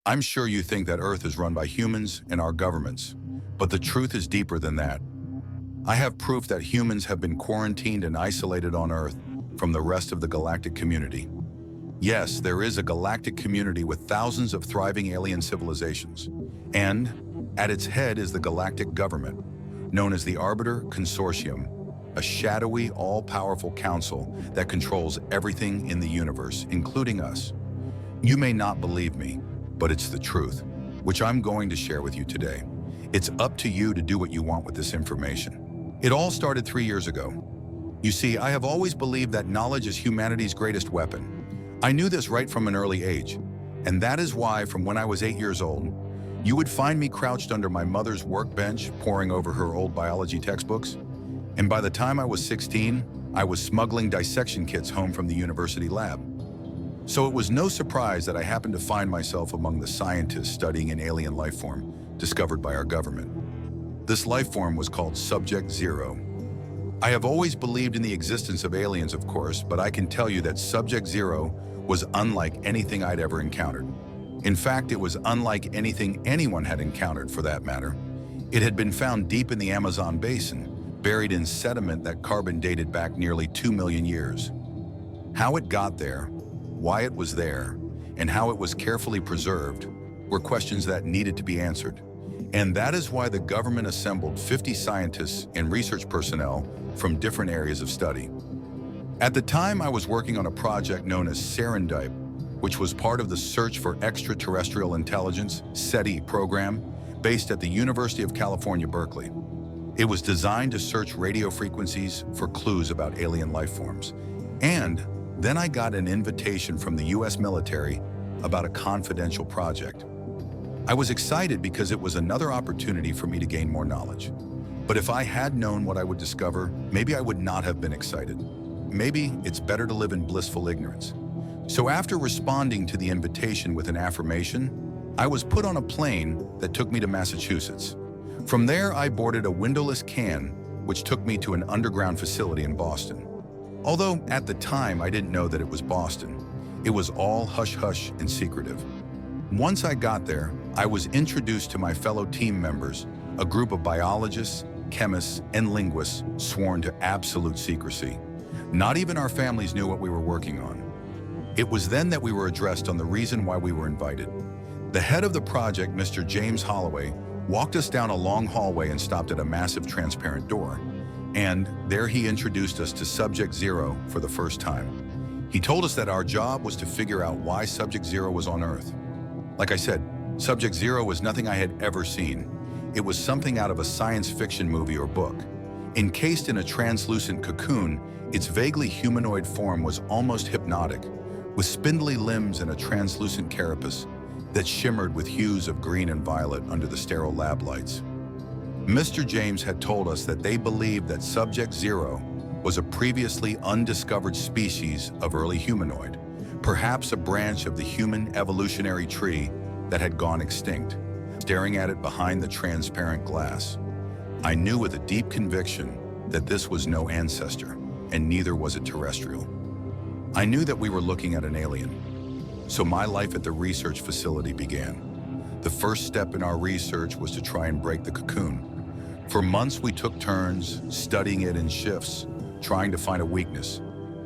I'm sure you think that Earth is run by humans and our governments, but the truth is deeper than that. I have proof that humans have been quarantined and isolated on Earth from the rest of the galactic community. Yes, there is a galactic community with thousands of thriving alien civilizations. And at its head is the Galactic Government, known as the Arbiter Consortium, a shadowy, all-powerful council that controls everything in the universe, including us. You may not believe me, but it's the truth, which I'm going to share with you today. It's up to you to do what you want with this information. It all started 3 years ago. You see, I have always believed that knowledge is humanity's greatest weapon. I knew this right from an early age, and that is why from when I was 8 years old, you would find me crouched under my mother's workbench poring over her old biology textbooks. And by the time I was 16, I was smuggling dissection kits home from the university lab. So it was no surprise that I happened to find myself among the scientists studying an alien life form discovered by our government. This life form was called Subject Zero. I have always believed in the existence of aliens, of course, but I can tell you that Subject Zero was unlike anything I'd ever encountered. In fact, it was unlike anything anyone had encountered, for that matter. It had been found deep in the Amazon basin, buried in sediment that carbon dated back nearly 2 million years. How it got there, why it was there, and how it was carefully preserved were questions that needed to be answered. And that is why the government assembled 50 scientists and research personnel from different areas of study. At the time, I was working on a project known as Serendip, which was part of the Search for Extraterrestrial Intelligence (SETI) program based at the University of California, Berkeley. It was designed to search radio frequencies for clues about alien life forms. And then I got an invitation from the US military about a confidential project. I was excited because it was another opportunity for me to gain more knowledge. But if I had known what I would discover, maybe I would not have been excited. Maybe it's better to live in blissful ignorance. So after responding to the invitation with an affirmation, I was put on a plane that took me to Massachusetts. From there, I boarded a windowless can, which took me to an underground facility in Boston. Although at the time I didn't know that it was Boston. It was all hush-hush and secretive. Once I got there, I was introduced to my fellow team members, a group of biologists, chemists, and linguists sworn to absolute secrecy. Not even our families knew what we were working on. It was then that we were addressed on the reason why we were invited. The head of the project, Mr. James Holloway, walked us down a long hallway and stopped at a massive transparent door. And there he introduced us to Subject Zero for the first time. He told us that our job was to figure out why Subject Zero was on Earth. Like I said, Subject Zero was nothing I had ever seen. It was something out of a science fiction movie or book. Encased in a translucent cocoon, its vaguely humanoid form was almost hypnotic, with spindly limbs and a translucent carapace that shimmered with hues of green and violet under the sterile lab lights. Mr. James had told us that they believed that Subject Zero was a previously undiscovered species of early humanoid, perhaps a branch of the human evolutionary tree that had gone extinct. Staring at it behind the transparent glass, I knew with a deep conviction that this was no ancestor, and neither was it terrestrial. I knew that we were looking at an alien. So my life at the research facility began. The first step in our research was to try and break the cocoon. For months we took turns, studying it in shifts, trying to find a weakness.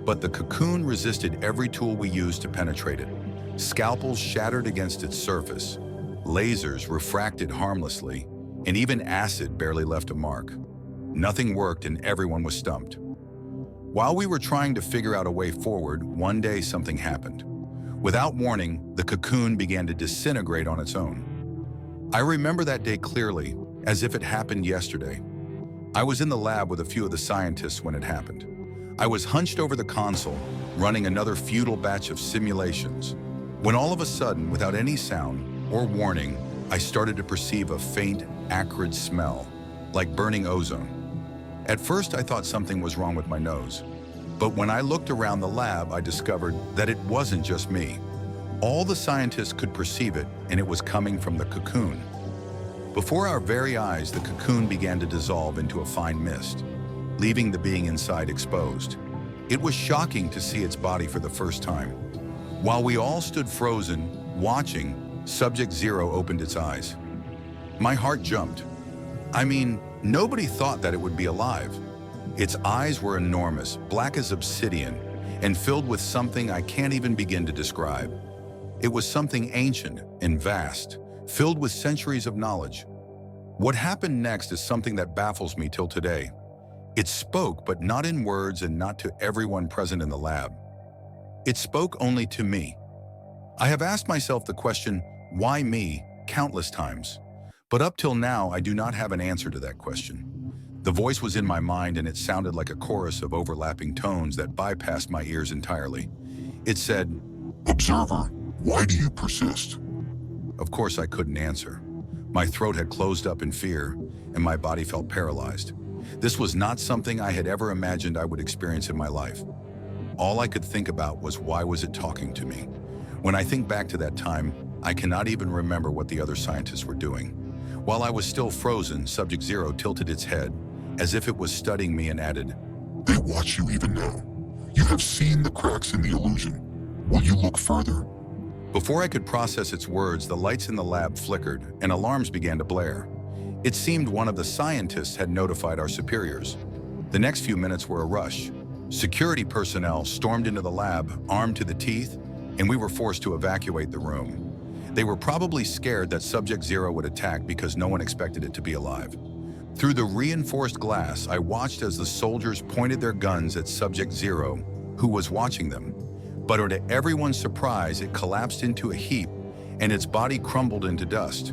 But the cocoon resisted every tool we used to penetrate it. Scalpels shattered against its surface, lasers refracted harmlessly, and even acid barely left a mark. Nothing worked and everyone was stumped. While we were trying to figure out a way forward, one day something happened. Without warning, the cocoon began to disintegrate on its own. I remember that day clearly, as if it happened yesterday. I was in the lab with a few of the scientists when it happened. I was hunched over the console, running another futile batch of simulations, when all of a sudden, without any sound or warning, I started to perceive a faint, acrid smell, like burning ozone. At first, I thought something was wrong with my nose. But when I looked around the lab, I discovered that it wasn't just me. All the scientists could perceive it, and it was coming from the cocoon. Before our very eyes, the cocoon began to dissolve into a fine mist, leaving the being inside exposed. It was shocking to see its body for the first time. While we all stood frozen, watching, Subject Zero opened its eyes. My heart jumped. I mean, nobody thought that it would be alive. Its eyes were enormous, black as obsidian, and filled with something I can't even begin to describe. It was something ancient and vast, filled with centuries of knowledge. What happened next is something that baffles me till today. It spoke, but not in words and not to everyone present in the lab. It spoke only to me. I have asked myself the question, why me, countless times. But up till now, I do not have an answer to that question. The voice was in my mind and it sounded like a chorus of overlapping tones that bypassed my ears entirely. It said, "Observer, why do you persist?" Of course, I couldn't answer. My throat had closed up in fear and my body felt paralyzed. This was not something I had ever imagined I would experience in my life. All I could think about was, why was it talking to me? When I think back to that time, I cannot even remember what the other scientists were doing. While I was still frozen, Subject Zero tilted its head, as if it was studying me, and added, "They watch you even now. You have seen the cracks in the illusion. Will you look further?" Before I could process its words, the lights in the lab flickered and alarms began to blare. It seemed one of the scientists had notified our superiors. The next few minutes were a rush. Security personnel stormed into the lab, armed to the teeth, and we were forced to evacuate the room. They were probably scared that Subject Zero would attack because no one expected it to be alive. Through the reinforced glass, I watched as the soldiers pointed their guns at Subject Zero, who was watching them. But to everyone's surprise, it collapsed into a heap and its body crumbled into dust.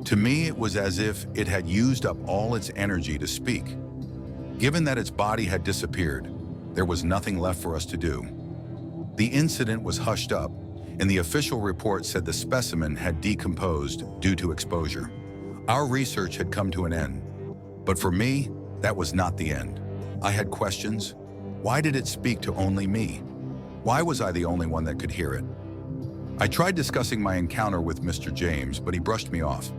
To me, it was as if it had used up all its energy to speak. Given that its body had disappeared, there was nothing left for us to do. The incident was hushed up, and the official report said the specimen had decomposed due to exposure. Our research had come to an end. But for me, that was not the end. I had questions. Why did it speak to only me? Why was I the only one that could hear it? I tried discussing my encounter with Mr. James, but he brushed me off.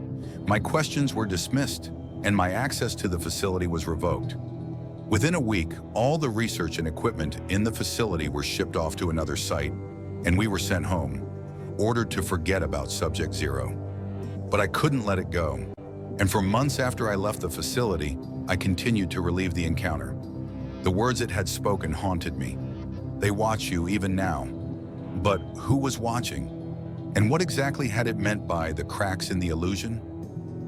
My questions were dismissed, and my access to the facility was revoked. Within a week, all the research and equipment in the facility were shipped off to another site, and we were sent home, ordered to forget about Subject Zero. But I couldn't let it go. And for months after I left the facility, I continued to relive the encounter. The words it had spoken haunted me. They watch you even now. But who was watching? And what exactly had it meant by the cracks in the illusion?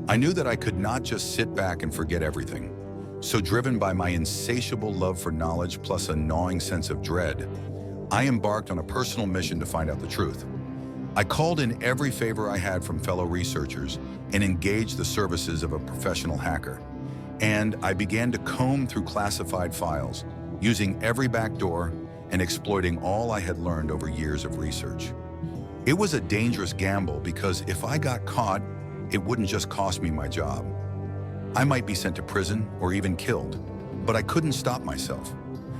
I knew that I could not just sit back and forget everything. So driven by my insatiable love for knowledge plus a gnawing sense of dread, I embarked on a personal mission to find out the truth. I called in every favor I had from fellow researchers and engaged the services of a professional hacker. And I began to comb through classified files, using every backdoor and exploiting all I had learned over years of research. It was a dangerous gamble because if I got caught, it wouldn't just cost me my job. I might be sent to prison or even killed, but I couldn't stop myself.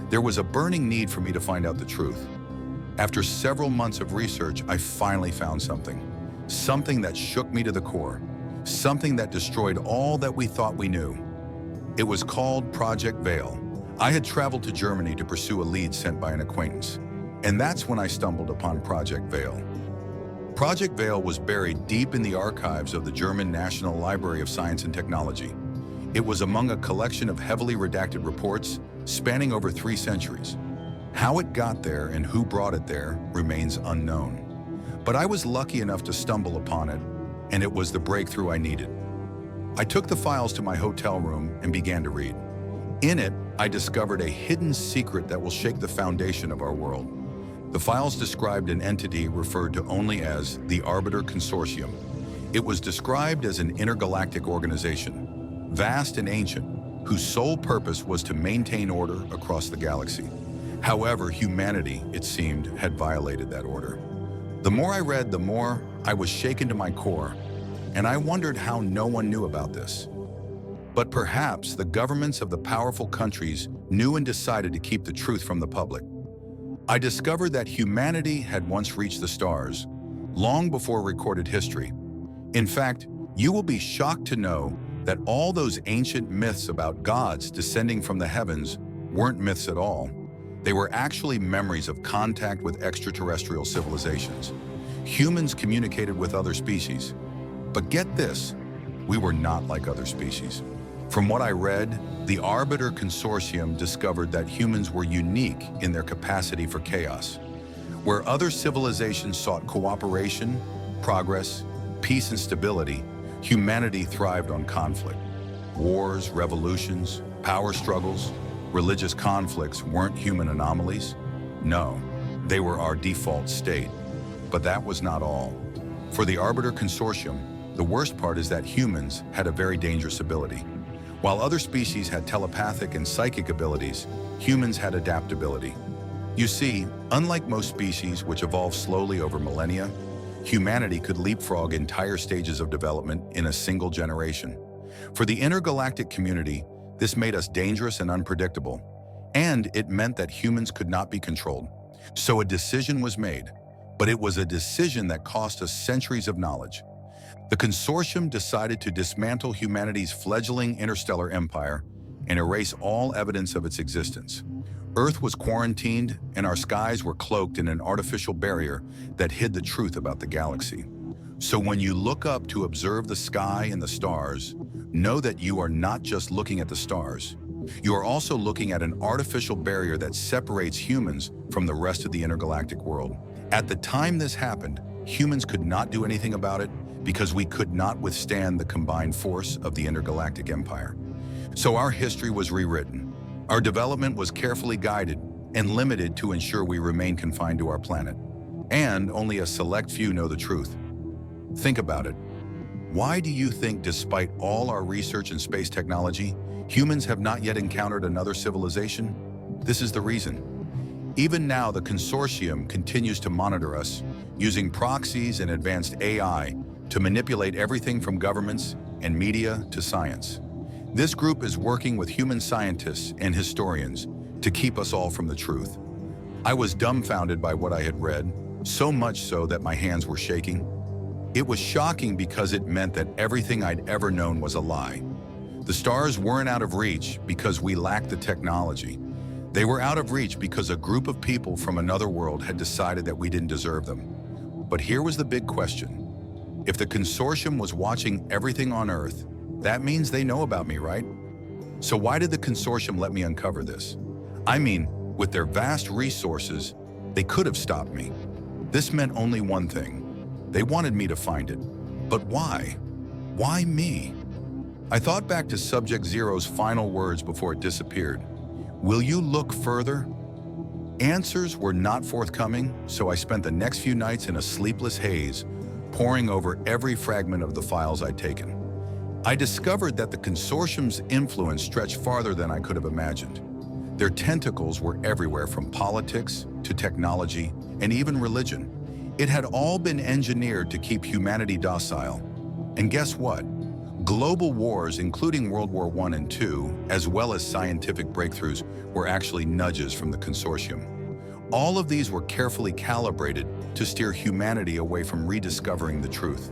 There was a burning need for me to find out the truth. After several months of research, I finally found something that shook me to the core, something that destroyed all that we thought we knew. It was called Project Veil. I had traveled to Germany to pursue a lead sent by an acquaintance, and that's when I stumbled upon Project Veil. Project Veil was buried deep in the archives of the German National Library of Science and Technology. It was among a collection of heavily redacted reports spanning over 3 centuries. How it got there and who brought it there remains unknown. But I was lucky enough to stumble upon it, and it was the breakthrough I needed. I took the files to my hotel room and began to read. In it, I discovered a hidden secret that will shake the foundation of our world. The files described an entity referred to only as the Arbiter Consortium. It was described as an intergalactic organization, vast and ancient, whose sole purpose was to maintain order across the galaxy. However, humanity, it seemed, had violated that order. The more I read, the more I was shaken to my core, and I wondered how no one knew about this. But perhaps the governments of the powerful countries knew and decided to keep the truth from the public. I discovered that humanity had once reached the stars, long before recorded history. In fact, you will be shocked to know that all those ancient myths about gods descending from the heavens weren't myths at all. They were actually memories of contact with extraterrestrial civilizations. Humans communicated with other species. But get this, we were not like other species. From what I read, the Arbiter Consortium discovered that humans were unique in their capacity for chaos. Where other civilizations sought cooperation, progress, peace and stability, humanity thrived on conflict. Wars, revolutions, power struggles, religious conflicts weren't human anomalies. No, they were our default state. But that was not all. For the Arbiter Consortium, the worst part is that humans had a very dangerous ability. While other species had telepathic and psychic abilities, humans had adaptability. You see, unlike most species which evolved slowly over millennia, humanity could leapfrog entire stages of development in a single generation. For the intergalactic community, this made us dangerous and unpredictable, and it meant that humans could not be controlled. So a decision was made, but it was a decision that cost us centuries of knowledge. The consortium decided to dismantle humanity's fledgling interstellar empire and erase all evidence of its existence. Earth was quarantined, and our skies were cloaked in an artificial barrier that hid the truth about the galaxy. So when you look up to observe the sky and the stars, know that you are not just looking at the stars. You are also looking at an artificial barrier that separates humans from the rest of the intergalactic world. At the time this happened, humans could not do anything about it because we could not withstand the combined force of the intergalactic empire. So our history was rewritten. Our development was carefully guided and limited to ensure we remain confined to our planet. And only a select few know the truth. Think about it. Why do you think, despite all our research in space technology, humans have not yet encountered another civilization? This is the reason. Even now, the consortium continues to monitor us, using proxies and advanced AI to manipulate everything from governments and media to science. This group is working with human scientists and historians to keep us all from the truth. I was dumbfounded by what I had read, so much so that my hands were shaking. It was shocking because it meant that everything I'd ever known was a lie. The stars weren't out of reach because we lacked the technology. They were out of reach because a group of people from another world had decided that we didn't deserve them. But here was the big question. If the consortium was watching everything on Earth, that means they know about me, right? So why did the consortium let me uncover this? I mean, with their vast resources, they could have stopped me. This meant only one thing. They wanted me to find it. But why? Why me? I thought back to Subject Zero's final words before it disappeared. Will you look further? Answers were not forthcoming, so I spent the next few nights in a sleepless haze, poring over every fragment of the files I'd taken. I discovered that the consortium's influence stretched farther than I could have imagined. Their tentacles were everywhere, from politics to technology and even religion. It had all been engineered to keep humanity docile. And guess what? Global wars, including World War I and II, as well as scientific breakthroughs, were actually nudges from the consortium. All of these were carefully calibrated to steer humanity away from rediscovering the truth.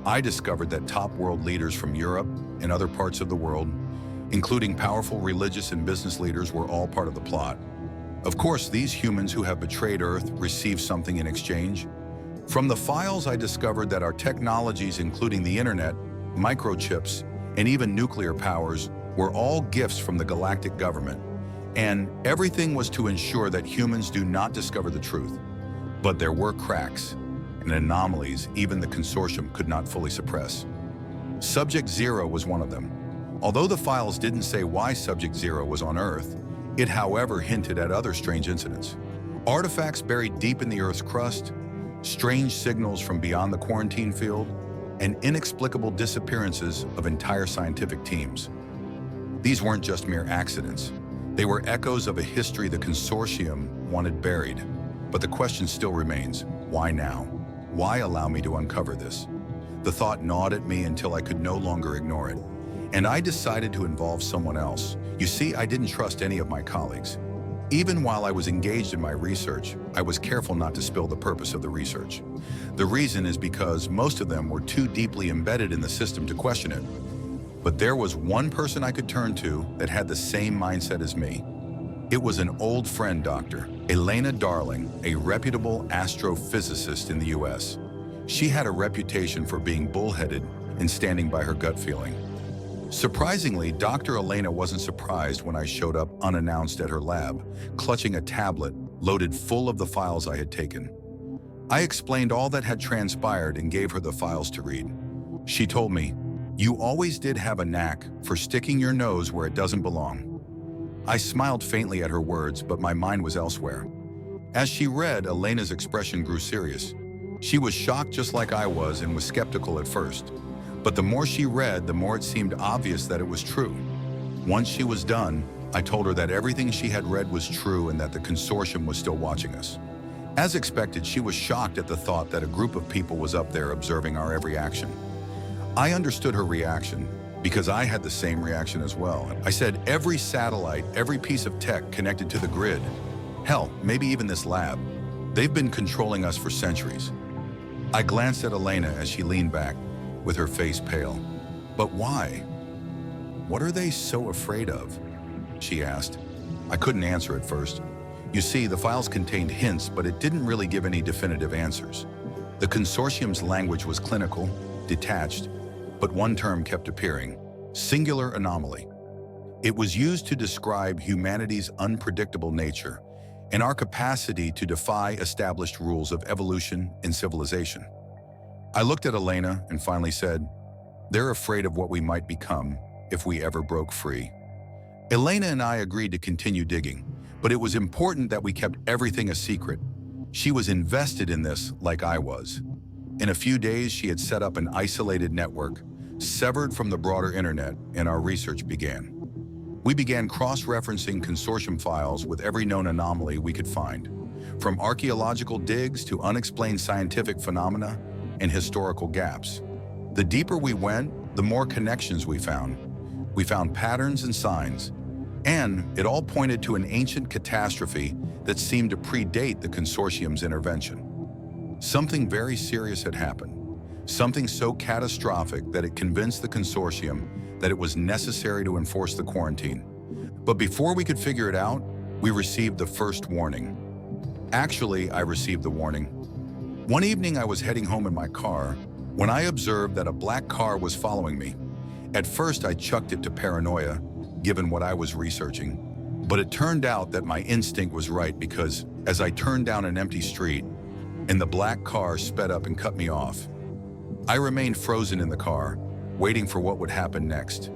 I discovered that top world leaders from Europe and other parts of the world, including powerful religious and business leaders, were all part of the plot. Of course, these humans who have betrayed Earth received something in exchange. From the files, I discovered that our technologies, including the internet, microchips, and even nuclear powers, were all gifts from the Galactic Government. And everything was to ensure that humans do not discover the truth. But there were cracks and anomalies even the consortium could not fully suppress. Subject Zero was one of them. Although the files didn't say why Subject Zero was on Earth, it however hinted at other strange incidents. Artifacts buried deep in the Earth's crust, strange signals from beyond the quarantine field, and inexplicable disappearances of entire scientific teams. These weren't just mere accidents. They were echoes of a history the consortium wanted buried. But the question still remains, why now? Why allow me to uncover this? The thought gnawed at me until I could no longer ignore it. And I decided to involve someone else. You see, I didn't trust any of my colleagues. Even while I was engaged in my research, I was careful not to spill the purpose of the research. The reason is because most of them were too deeply embedded in the system to question it. But there was one person I could turn to that had the same mindset as me. It was an old friend, Dr. Elena Darling, a reputable astrophysicist in the US. She had a reputation for being bullheaded and standing by her gut feeling. Surprisingly, Dr. Elena wasn't surprised when I showed up unannounced at her lab, clutching a tablet loaded full of the files I had taken. I explained all that had transpired and gave her the files to read. She told me, "You always did have a knack for sticking your nose where it doesn't belong." I smiled faintly at her words, but my mind was elsewhere. As she read, Elena's expression grew serious. She was shocked just like I was and was skeptical at first. But the more she read, the more it seemed obvious that it was true. Once she was done, I told her that everything she had read was true and that the consortium was still watching us. As expected, she was shocked at the thought that a group of people was up there observing our every action. I understood her reaction because I had the same reaction as well. I said, every satellite, every piece of tech connected to the grid, hell, maybe even this lab, they've been controlling us for centuries. I glanced at Elena as she leaned back, with her face pale. But why? What are they so afraid of? She asked. I couldn't answer at first. You see, the files contained hints, but it didn't really give any definitive answers. The consortium's language was clinical, detached, but one term kept appearing: singular anomaly. It was used to describe humanity's unpredictable nature and our capacity to defy established rules of evolution and civilization. I looked at Elena and finally said, "They're afraid of what we might become if we ever broke free." Elena and I agreed to continue digging, but it was important that we kept everything a secret. She was invested in this like I was. In a few days, she had set up an isolated network, severed from the broader internet, and our research began. We began cross-referencing consortium files with every known anomaly we could find, from archaeological digs to unexplained scientific phenomena and historical gaps. The deeper we went, the more connections we found. We found patterns and signs, and it all pointed to an ancient catastrophe that seemed to predate the consortium's intervention. Something very serious had happened, something so catastrophic that it convinced the consortium that it was necessary to enforce the quarantine. But before we could figure it out, we received the first warning. Actually, I received the warning. One evening I was heading home in my car when I observed that a black car was following me. At first I chucked it to paranoia, given what I was researching. But it turned out that my instinct was right, because as I turned down an empty street and the black car sped up and cut me off, I remained frozen in the car, waiting for what would happen next.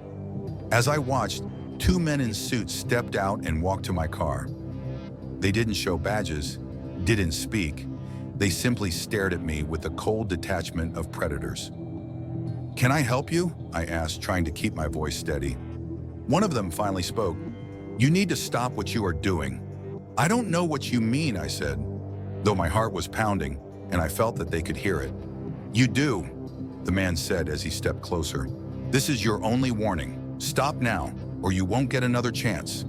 As I watched, two men in suits stepped out and walked to my car. They didn't show badges, didn't speak. They simply stared at me with the cold detachment of predators. "Can I help you?" I asked, trying to keep my voice steady. One of them finally spoke. "You need to stop what you are doing." "I don't know what you mean," I said, though my heart was pounding and I felt that they could hear it. "You do," the man said as he stepped closer. "This is your only warning. Stop now, or you won't get another chance."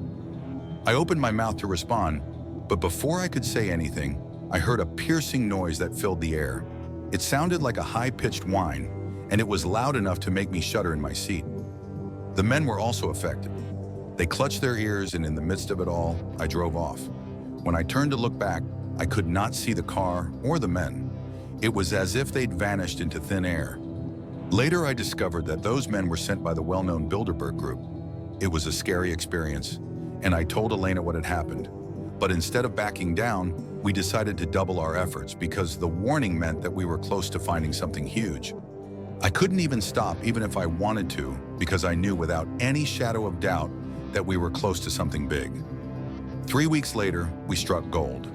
I opened my mouth to respond, but before I could say anything, I heard a piercing noise that filled the air. It sounded like a high-pitched whine, and it was loud enough to make me shudder in my seat. The men were also affected. They clutched their ears, and in the midst of it all, I drove off. When I turned to look back, I could not see the car or the men. It was as if they'd vanished into thin air. Later, I discovered that those men were sent by the well-known Bilderberg Group. It was a scary experience, and I told Elena what had happened. But instead of backing down, we decided to double our efforts, because the warning meant that we were close to finding something huge. I couldn't even stop, even if I wanted to, because I knew without any shadow of doubt that we were close to something big. 3 weeks later, we struck gold.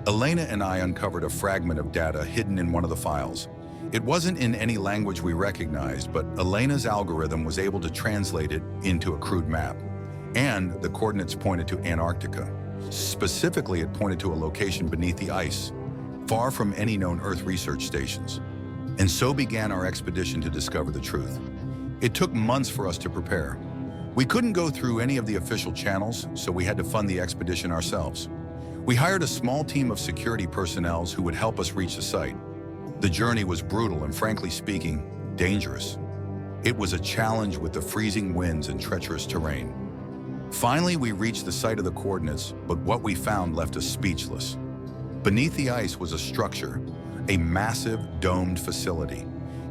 Elena and I uncovered a fragment of data hidden in one of the files. It wasn't in any language we recognized, but Elena's algorithm was able to translate it into a crude map. And the coordinates pointed to Antarctica. Specifically, it pointed to a location beneath the ice, far from any known Earth research stations. And so began our expedition to discover the truth. It took months for us to prepare. We couldn't go through any of the official channels, so we had to fund the expedition ourselves. We hired a small team of security personnel who would help us reach the site. The journey was brutal and, frankly speaking, dangerous. It was a challenge with the freezing winds and treacherous terrain. Finally, we reached the site of the coordinates, but what we found left us speechless. Beneath the ice was a structure, a massive domed facility.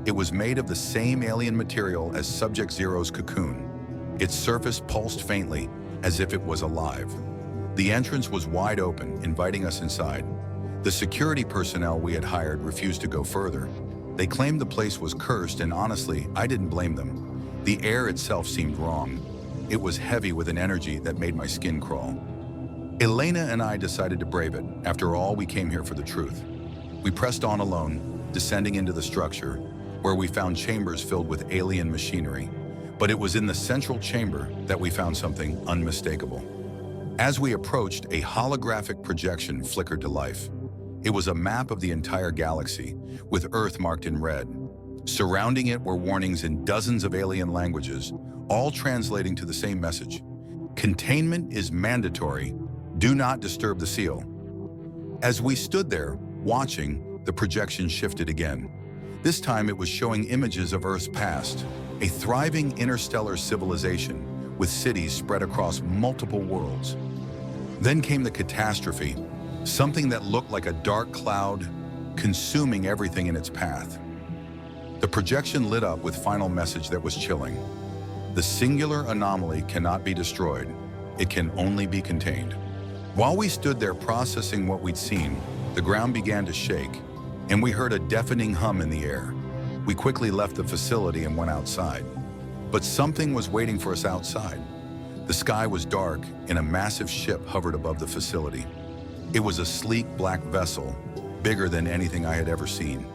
It was made of the same alien material as Subject Zero's cocoon. Its surface pulsed faintly, as if it was alive. The entrance was wide open, inviting us inside. The security personnel we had hired refused to go further. They claimed the place was cursed, and honestly, I didn't blame them. The air itself seemed wrong. It was heavy with an energy that made my skin crawl. Elena and I decided to brave it. After all, we came here for the truth. We pressed on alone, descending into the structure, where we found chambers filled with alien machinery. But it was in the central chamber that we found something unmistakable. As we approached, a holographic projection flickered to life. It was a map of the entire galaxy, with Earth marked in red. Surrounding it were warnings in dozens of alien languages, all translating to the same message. Containment is mandatory. Do not disturb the seal. As we stood there, watching, the projection shifted again. This time it was showing images of Earth's past, a thriving interstellar civilization with cities spread across multiple worlds. Then came the catastrophe, something that looked like a dark cloud, consuming everything in its path. The projection lit up with final message that was chilling. The singular anomaly cannot be destroyed. It can only be contained. While we stood there processing what we'd seen, the ground began to shake, and we heard a deafening hum in the air. We quickly left the facility and went outside. But something was waiting for us outside. The sky was dark, and a massive ship hovered above the facility. It was a sleek black vessel, bigger than anything I had ever seen.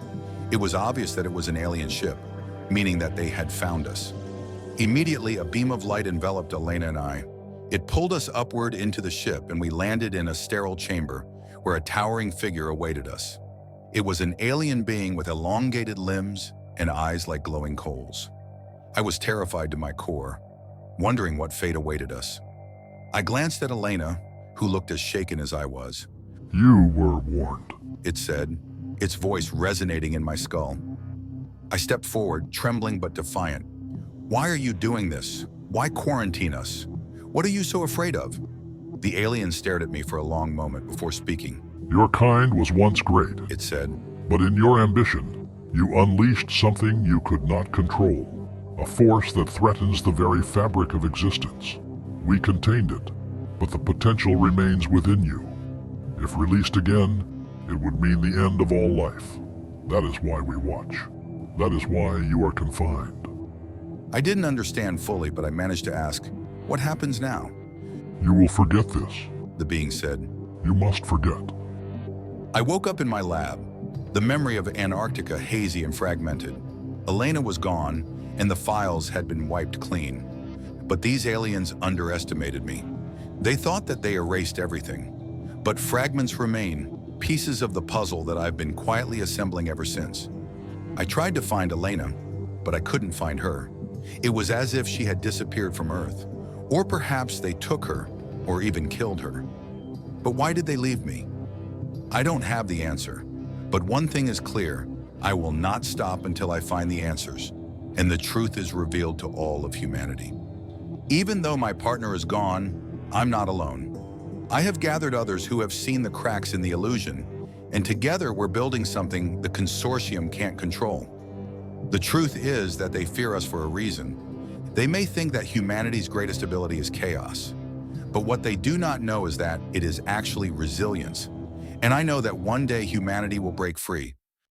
It was obvious that it was an alien ship, meaning that they had found us. Immediately, a beam of light enveloped Elena and I. It pulled us upward into the ship, and we landed in a sterile chamber where a towering figure awaited us. It was an alien being with elongated limbs and eyes like glowing coals. I was terrified to my core, wondering what fate awaited us. I glanced at Elena, who looked as shaken as I was. You were warned, It said, its voice resonating in my skull. I stepped forward, trembling but defiant. Why are you doing this? Why quarantine us? What are you so afraid of? The alien stared at me for a long moment before speaking. Your kind was once great, It said, but in your ambition, you unleashed something you could not control, a force that threatens the very fabric of existence. We contained it, but the potential remains within you. If released again, it would mean the end of all life. That is why we watch. That is why you are confined. I didn't understand fully, but I managed to ask, what happens now? You will forget this. The being said. You must forget. I woke up in my lab, the memory of Antarctica hazy and fragmented. Elena was gone, and the files had been wiped clean. But these aliens underestimated me. They thought that they erased everything. But fragments remain, pieces of the puzzle that I've been quietly assembling ever since. I tried to find Elena, but I couldn't find her. It was as if she had disappeared from Earth. Or perhaps they took her, or even killed her. But why did they leave me? I don't have the answer. But one thing is clear, I will not stop until I find the answers, and the truth is revealed to all of humanity. Even though my partner is gone, I'm not alone. I have gathered others who have seen the cracks in the illusion, and together we're building something the consortium can't control. The truth is that they fear us for a reason. They may think that humanity's greatest ability is chaos, but what they do not know is that it is actually resilience. And I know that one day humanity will break free,